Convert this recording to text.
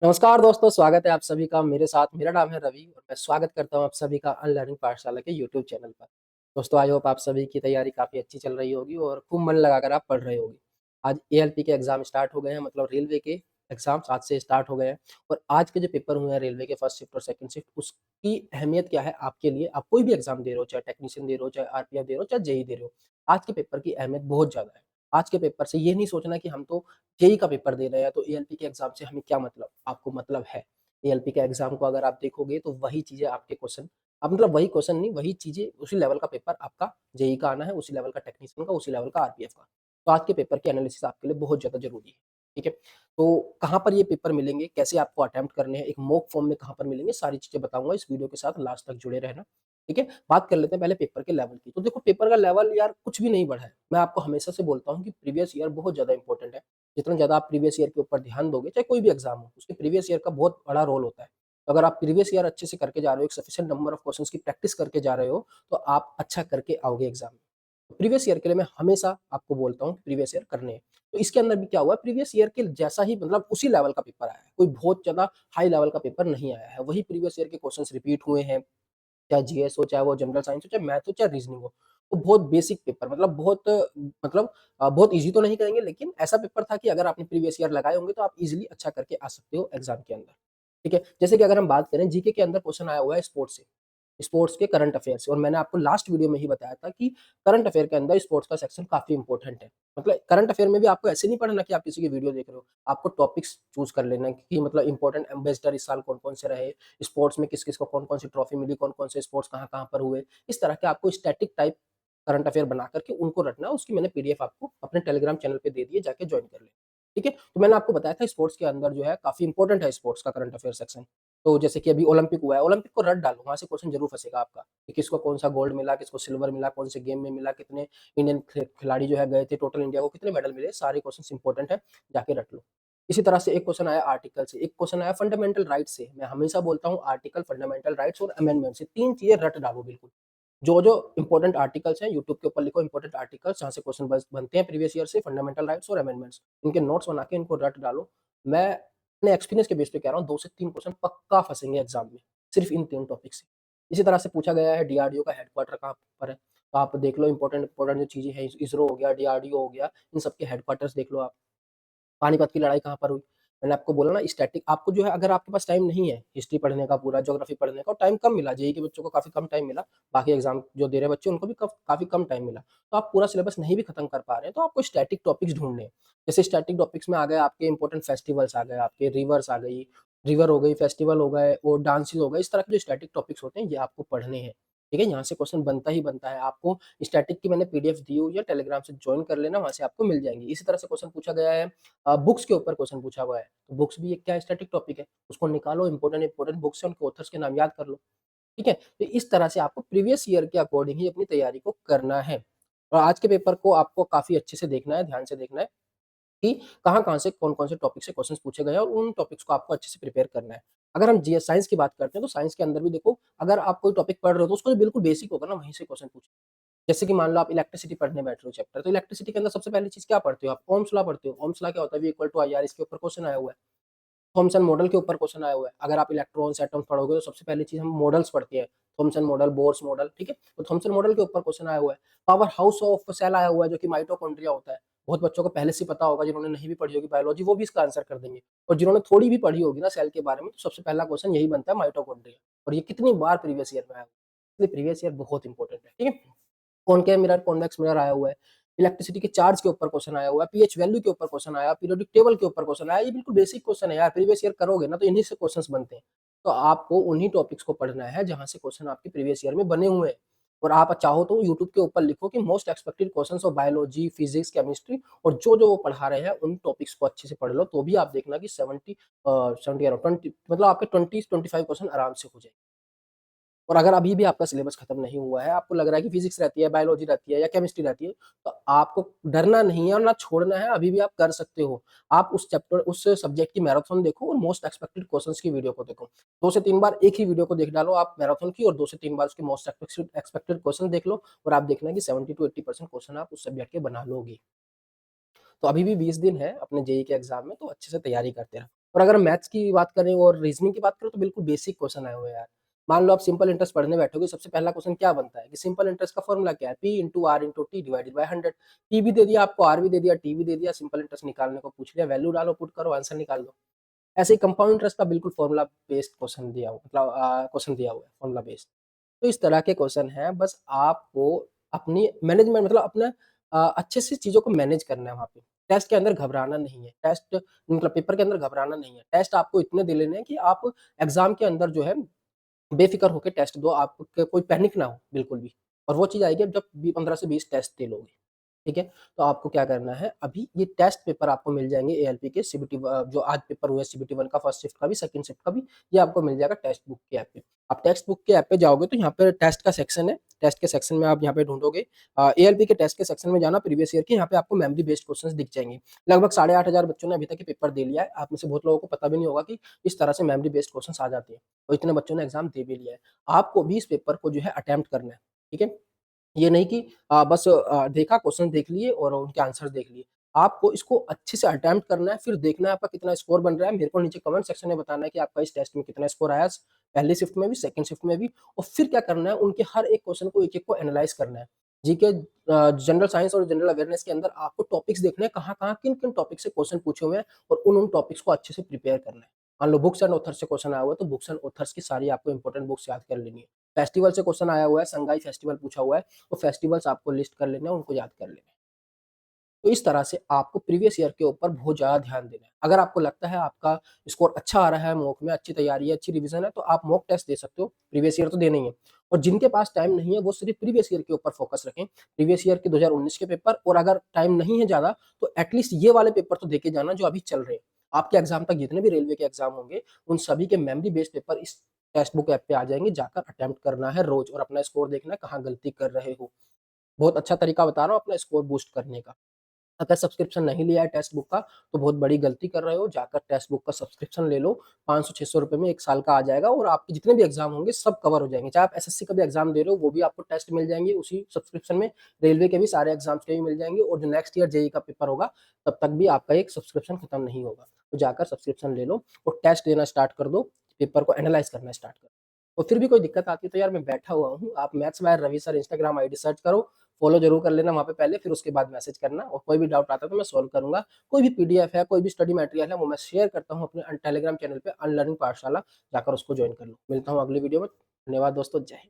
नमस्कार दोस्तों, स्वागत है आप सभी का मेरे साथ। मेरा नाम है रवि और मैं स्वागत करता हूँ आप सभी का अनलर्निंग पाठशाला के यूट्यूब चैनल पर। दोस्तों, आई होप आप सभी की तैयारी काफ़ी अच्छी चल रही होगी और खूब मन लगाकर आप पढ़ रहे होंगे। आज एएलपी के एग्ज़ाम स्टार्ट हो गए हैं, मतलब रेलवे के एग्ज़ाम्स आज से स्टार्ट हो गए हैं और आज के जो पेपर हुए हैं रेलवे के फर्स्ट शिफ्ट और सेकंड शिफ्ट, उसकी अहमियत क्या है आपके लिए? आप कोई भी एग्ज़ाम दे रहे हो, चाहे टेक्नीशियन दे रहे हो, चाहे आरपीएफ दे रहे हो, चाहे जेईई दे रहे हो। आज के पेपर की अहमियत बहुत ज़्यादा है। आज के पेपर से ये नहीं सोचना कि हम तो जेईई का पेपर दे रहे हैं, तो एएलपी के एग्ज़ाम से हमें क्या मतलब? आपको मतलब है। एएलपी के एग्ज़ाम को अगर आप देखोगे तो वही चीज़ें आपके क्वेश्चन अब मतलब वही क्वेश्चन नहीं, वही चीज़ें उसी लेवल का पेपर आपका जेईई का आना है, उसी लेवल का टेक्नीशियन का, उसी लेवल का आरपीएफ का। तो आज के पेपर की एनालिसिस आपके लिए बहुत ज़्यादा ज़रूरी है, ठीक है? तो कहाँ पर ये पेपर मिलेंगे, कैसे आपको अटेम्प्ट करने हैं, एक मॉक फॉर्म में कहाँ पर मिलेंगे, सारी चीज़ें बताऊँगा। इस वीडियो के साथ लास्ट तक जुड़े रहना, ठीक है? बात कर लेते हैं पहले पेपर के लेवल की। तो देखो, पेपर का लेवल यार कुछ भी नहीं बढ़ा है। मैं आपको हमेशा से बोलता हूँ कि प्रीवियस ईयर बहुत ज़्यादा इंपॉर्टेंट है। जितना ज़्यादा आप प्रीवियस ईयर के ऊपर ध्यान दोगे, चाहे कोई भी एग्ज़ाम हो, उसके प्रीवियस ईयर का बहुत बड़ा रोल होता है। तो अगर आप प्रीवियस ईयर अच्छे से करके जा रहे हो, एक सफिशिएंट नंबर ऑफ क्वेश्चन्स की प्रैक्टिस करके जा रहे हो, तो आप अच्छा करके आओगे एग्ज़ाम में। प्रीवियस ईयर के लिए मैं हमेशा आपको बोलता हूँ प्रीवियस ईयर करने हैं। तो इसके अंदर भी क्या हुआ, प्रीवियस ईयर के जैसा ही, मतलब उसी लेवल का पेपर आया है। कोई बहुत ज़्यादा हाई लेवल का पेपर नहीं आया है। वही प्रीवियस ईयर के क्वेश्चन्स रिपीट हुए हैं। चाहे जीएस हो, चाहे वो जनरल साइंस हो, चाहे मैथ हो, चाहे रीज़निंग हो। वो बहुत बेसिक पेपर, मतलब बहुत ईज़ी तो नहीं कहेंगे, लेकिन ऐसा पेपर था कि अगर आपने प्रीवियस ईयर लगाए होंगे तो आप ईज़िली अच्छा करके आ सकते हो एग्ज़ाम के अंदर। ठीक है? जैसे कि अगर हम बात करें, जीके के अंदर क्वेश्चन आया हुआ है स्पोर्ट्स से। स्पोर्ट्स के करंट अफेयर से, और मैंने आपको लास्ट वीडियो में ही बताया था कि करंट अफेयर के अंदर स्पोर्ट्स का सेक्शन काफ़ी इंपॉर्टेंट है। मतलब करंट अफेयर में भी आपको ऐसे नहीं पढ़ना कि आप किसी की वीडियो देख रहे हो। आपको टॉपिक्स चूज़ कर लेना है कि मतलब इंपॉर्टेंट एम्बेसडर इस साल कौन-कौन से रहे, स्पोर्ट्स में किस-किस को कौन-कौन सी ट्रॉफी मिली, कौन-कौन से स्पोर्ट्स कहाँ-कहाँ पर हुए। इस तरह के आपको स्टैटिक टाइप करंट अफेयर बना कर के उनको रटना है। उसकी मैंने पीडीएफ आपको अपने टेलीग्राम चैनल पे दे दी है, जाके जॉइन कर लें। ठीक है? तो मैंने आपको बताया था स्पोर्ट्स के अंदर जो है काफ़ी इंपॉर्टेंट है स्पोर्ट्स का करंट अफेयर सेक्शन। तो जैसे कि अभी ओलंपिक हुआ है, ओलंपिक को रट डालो, वहाँ से क्वेश्चन ज़रूर फँसेगा आपका कि किसको कौन-सा गोल्ड मिला, किसको सिल्वर मिला, कौन से गेम में मिला, कितने इंडियन खिलाड़ी जो है गए थे, टोटल इंडिया को कितने मेडल मिले, सारे क्वेश्चन्स इंपॉर्टेंट है, जाके रट लो। इसी तरह से एक क्वेश्चन आया आर्टिकल से, एक क्वेश्चन आया फंडामेंटल राइट्स से। मैं हमेशा बोलता हूँ आर्टिकल, फंडामेंटल राइट्स और अमेंडमेंट से 3 चीज़ें रट डालो बिल्कुल। जो-जो इम्पोर्टेंट आर्टिकल्स हैं, यूट्यूब के ऊपर लिखो इम्पोर्टेंट आर्टिकल्स जहाँ से क्वेश्चन बनते हैं प्रीवियस ईयर से, फंडामेंटल राइट्स और अमेंडमेंट्स। इनके नोट्स बना के इनको रट डालो। मैं अपने एक्सपीरियंस के बेस पे कह रहा हूँ, 2 से 3 क्वेश्चन पक्का फँसेंगे एग्ज़ाम में, सिर्फ़ इन 3 टॉपिक से। इसी तरह से पूछा गया है डीआरडीओ का हेडक्वार्टर कहाँ पर है, तो आप देख लो इम्पोर्टेंट इम्पोर्टेंट जो चीज़ें हैं, इसरो हो गया, डीआरडीओ हो गया, इन सब के हेडक्वार्टर्स देख लो आप। पानीपत की लड़ाई कहाँ पर हुई? मैंने आपको बोला ना, स्टैटिक आपको जो है, अगर आपके पास टाइम नहीं है हिस्ट्री पढ़ने का, पूरा ज्योग्राफी पढ़ने का, और टाइम कम मिला, जेईई के बच्चों को काफ़ी कम टाइम मिला, बाकी एग्ज़ाम जो दे रहे बच्चे उनको भी काफ़ी कम टाइम मिला। तो आप पूरा सिलेबस नहीं भी खत्म कर पा रहे हैं, तो आपको स्टैटिक टॉपिक्स ढूँढने हैं। जैसे स्टैटिक टॉपिक्स में आ गए आपके इंपॉर्टेंट फेस्टिवल्स आ गए, आपके रिवर्स आ गई, रिवर हो गई, फेस्टिवल हो गए और डांसेस हो गए, इस तरह के जो स्टैटिक टॉपिक्स होते हैं ये आपको पढ़ने हैं। ठीक है? यहाँ से क्वेश्चन बनता ही बनता है। आपको स्टैटिक की मैंने पीडीएफ दी हुई है, टेलीग्राम से जॉइन कर लेना, वहाँ से आपको मिल जाएँगी। इसी तरह से क्वेश्चन पूछा गया है, बुक्स के ऊपर क्वेश्चन पूछा हुआ है। तो बुक्स भी एक क्या स्टैटिक टॉपिक है, उसको निकालो, इम्पोर्टेंट इम्पोर्टेंट बुक्स से उनके ऑथर्स के नाम याद कर लो, ठीक है? तो इस तरह से आपको प्रीवियस ईयर के अकॉर्डिंग ही अपनी तैयारी को करना है। और आज के पेपर को आपको काफ़ी अच्छे से देखना है, ध्यान से देखना है कि कहाँ-कहाँ से कौन-कौन से टॉपिक से क्वेश्चन्स पूछे गए हैं और उन टॉपिक्स को आपको अच्छे से प्रिपेयर करना है। अगर हम जीएस साइंस की बात करते हैं, तो साइंस के अंदर भी देखो, अगर आप कोई टॉपिक पढ़ रहे हो तो उसको जो बिल्कुल बेसिक होगा ना, वहीं से क्वेश्चन पूछे। जैसे कि मान लो आप इलेक्ट्रिसिटी पढ़ने बैठ रहे हो चैप्टर, तो इलेक्ट्रिसिटी के अंदर सबसे पहली चीज़ क्या पढ़ते हो आप? ओह्म्स लॉ पढ़ते हो। ओह्म्स लॉ क्या होता है? V इक्वल टू IR, इसके ऊपर क्वेश्चन आया हुआ है। थॉमसन मॉडल के ऊपर क्वेश्चन आया हुआ है। अगर आप इलेक्ट्रॉन्स, एटम्स पढ़ोगे तो सबसे पहली चीज़ हम मॉडल्स पढ़ते हैं। थॉमसन मॉडल, बोर्स मॉडल, ठीक है? तो थॉमसन मॉडल के ऊपर क्वेश्चन आया हुआ है। पावर हाउस ऑफ सेल आया हुआ है, जो कि माइटोकॉन्ड्रिया होता है। बहुत बच्चों को पहले से पता होगा, जिन्होंने नहीं भी पढ़ी होगी बायोलॉजी, वो भी इसका आंसर कर देंगे। और जिन्होंने थोड़ी भी पढ़ी होगी ना सेल के बारे में, तो सबसे पहला क्वेश्चन यही बनता है, माइटोकॉन्ड्रिया। और ये कितनी बार प्रीवियस ईयर में आया हुआ है। इसलिए प्रीवियस ईयर बहुत इंपॉर्टेंट है, ठीक है? कॉनकेव मिरर, कॉन्वेक्स मिरर आया हुआ है। इलेक्ट्रिसिटी के चार्ज के ऊपर क्वेश्चन आया हुआ है, पीएच वैल्यू के ऊपर क्वेश्चन आया, पीरियोडिक टेबल के ऊपर क्वेश्चन आया। ये बिल्कुल बेसिक क्वेश्चन है यार, प्रीवियस ईयर करोगे ना तो इन्हीं से क्वेश्चंस बनते हैं। तो आपको उन्हीं टॉपिक्स को पढ़ना है जहाँ से क्वेश्चन आपके प्रीवियस ईयर में बने हुए हैं। और आप चाहो तो यूट्यूब के ऊपर लिखो कि most expected questions of biology, physics, chemistry, और जो-जो वो पढ़ा रहे हैं उन टॉपिक्स को अच्छे से पढ़ लो, तो भी आप देखना कि 70 कह रहा हूँ 20, मतलब आपके 20-25 क्वेश्चन आराम से हो जाएँगे। और अगर अभी भी आपका सिलेबस खत्म नहीं हुआ है, आपको लग रहा है कि फिज़िक्स रहती है, बायोलॉजी रहती है या केमिस्ट्री रहती है, तो आपको डरना नहीं है और ना छोड़ना है, अभी भी आप कर सकते हो। आप उस सब्जेक्ट की मैराथन देखो और मोस्ट एक्सपेक्टेड क्वेश्चन्स की वीडियो को देखो। 2 से 3 बार एक ही वीडियो को देख डालो आप मैराथन की, और 2 से 3 बार उसके मोस्ट एक्सपेक्टेड एक्सपेक्टेड क्वेश्चन देख लो, और आप देखना कि 70 टू 80% क्वेश्चन आप उस सब्जेक्ट के बना लोगे। तो अभी भी 20 दिन है अपने जेईई के एग्ज़ाम में, तो अच्छे से तैयारी करते रहो। और अगर मैथ्स की बात करें और रीज़निंग की बात करें तो बिल्कुल बेसिक क्वेश्चन आए हुए हैं यार। मान लो आप सिंपल इंटरेस्ट पढ़ने बैठोगे, सबसे पहला क्वेश्चन क्या बनता है कि सिंपल इंटरेस्ट का फ़ॉर्मूला क्या है? P into R into T divided by 100। P भी दे दिया आपको, R भी दे दिया, T भी दे दिया, सिंपल इंटरेस्ट निकालने को पूछ लिया, वैल्यू डालो, पुट करो, आंसर निकाल लो। ऐसे ही कंपाउंड इंटरेस्ट का बिल्कुल फ़ॉर्मूला बेस्ड क्वेश्चन दिया हुआ मतलब क्वेश्चन दिया हुआ है, फ़ॉर्मूला बेस्ड। तो इस तरह के क्वेश्चन हैं, बस आपको अपनी मैनेजमेंट मतलब अपना अच्छे से चीज़ों को मैनेज करना है वहाँ पे। टेस्ट के अंदर घबराना नहीं है, टेस्ट मतलब पेपर के अंदर घबराना नहीं है। टेस्ट आपको इतने दे लेने हैं कि आप एग्ज़ाम के अंदर जो है बेफ़िक्र होके टेस्ट दो, आपके कोई पैनिक ना हो बिल्कुल भी। और वो चीज़ आएगी अब जब बी 15 से 20 टेस्ट दे लोगे, ठीक है? तो आपको क्या करना है, अभी ये टेस्ट पेपर आपको मिल जाएँगे एएलपी के सीबीटी जो आज पेपर हुए सीबीटी 1 का फर्स्ट शिफ्ट का भी, सेकंड शिफ्ट का भी, ये आपको मिल जाएगा टेक्स्ट बुक के ऐप पे। आप टेक्स्ट बुक के ऐप पे जाओगे तो यहाँ पे टेस्ट का सेक्शन है, टेस्ट के सेक्शन में आप यहाँ पे ढूँढोगे एएलपी के टेस्ट के सेक्शन में जाना प्रीवियस ईयर के, यहाँ पे आपको मेमोरी बेस्ड क्वेश्चन्स दिख जाएँगे। लगभग 8,500 बच्चों ने अभी तक ये पेपर दे लिया है। आप में से बहुत लोगों को पता भी नहीं होगा कि इस तरह से मेमोरी बेस्ड क्वेश्चन्स आ जाते हैं और इतने बच्चों ने एग्ज़ाम दे भी लिया है। आपको भी इस पेपर को जो है अटेम्प्ट करना है, ठीक है? ये नहीं कि बस देखा क्वेश्चन देख लिए और उनके आंसर देख लिए। आपको इसको अच्छे से अटेम्प्ट करना है, फिर देखना है आपका कितना स्कोर बन रहा है। मेरे को नीचे कमेंट सेक्शन में बताना है कि आपका इस टेस्ट में कितना स्कोर आया, पहली शिफ्ट में भी, सेकंड शिफ्ट में भी और फिर क्या करना है, उनके हर एक क्वेश्चन को एक-एक को एनालाइज़ करना है। जीके जनरल साइंस और जनरल अवेयरनेस के अंदर आपको टॉपिक्स देखने हैं, कहाँ-कहाँ, किन-किन टॉपिक से क्वेश्चन पूछे हुए हैं और उन टॉपिक्स को अच्छे से प्रिपेयर करना है। मान लो बुक्स एंड ऑथर्स से क्वेश्चन आया हुआ है, तो बुक्स एंड ऑथर्स की सारी आपको इंपोर्टेंट बुक्स याद कर लेनी है। फेस्टिवल से क्वेश्चन आया हुआ है, संगाई फेस्टिवल पूछा हुआ है, तो फेस्टिवल्स आपको लिस्ट कर लेना है, उनको याद कर लेना है। तो इस तरह से आपको प्रीवियस ईयर के ऊपर बहुत ज़्यादा ध्यान देना है। अगर आपको लगता है आपका स्कोर अच्छा आ रहा है मॉक में, अच्छी तैयारी है, अच्छी रिवीज़न है, तो आप मॉक टेस्ट दे सकते हो, प्रीवियस ईयर तो देना ही है। और जिनके पास टाइम नहीं है, वो सिर्फ़ प्रीवियस ईयर के ऊपर फ़ोकस रखें। प्रीवियस ईयर के 2019 के पेपर और अगर टाइम नहीं है ज़्यादा, तो एट लीस्ट ये वाले पेपर तो दे के जाना जो अभी चल रहे हैं। आपके एग्ज़ाम तक जितने भी रेलवे के एग्ज़ाम होंगे, उन सभी के मेमोरी बेस्ड पेपर इस टेक्स्ट बुक ऐप पे आ जाएँगे, जाकर अटेम्प्ट करना है रोज़ और अपना स्कोर देखना है, कहाँ गलती कर रहे हो। बहुत अच्छा तरीका बता रहा हूँ अपना स्कोर बूस्ट करने का। अगर सब्सक्रिप्शन नहीं लिया है टेक्स्ट बुक का, तो बहुत बड़ी गलती कर रहे हो, जाकर टेक्स्ट बुक का सब्सक्रिप्शन ले लो, 500-600 रुपए में 1 साल का आ जाएगा और आपके जितने भी एग्ज़ाम होंगे सब कवर हो जाएँगे। चाहे आप एसएससी का भी एग्ज़ाम दे रहे हो, वो भी आपको टेस्ट मिल जाएँगे उसी सब्सक्रिप्शन में, रेलवे के भी सारे एग्ज़ाम्स के भी मिल जाएँगे और जो नेक्स्ट ईयर जेईई का पेपर होगा, तब तक भी आपका एक सब्सक्रिप्शन खत्म नहीं होगा। तो जाकर सब्सक्रिप्शन ले लो और टेस्ट देना स्टार्ट कर दो, पेपर को एनालाइज़ करना स्टार्ट कर दो। और फिर भी कोई दिक्कत आती है तो यार मैं बैठा हुआ हूँ, आप maths by Ravi sir Instagram ID search करो, फॉलो ज़रूर कर लेना वहाँ पे पहले, फिर उसके बाद मैसेज करना और कोई भी डाउट आता है तो मैं सॉल्व करूँगा। कोई भी पीडीएफ है, कोई भी स्टडी मटेरियल है, वो मैं शेयर करता हूँ अपने टेलीग्राम चैनल पे अनलर्निंग पाठशाला, जाकर उसको जॉइन कर लो। मिलता हूँ अगली वीडियो में। धन्यवाद दोस्तों, जय हिंद।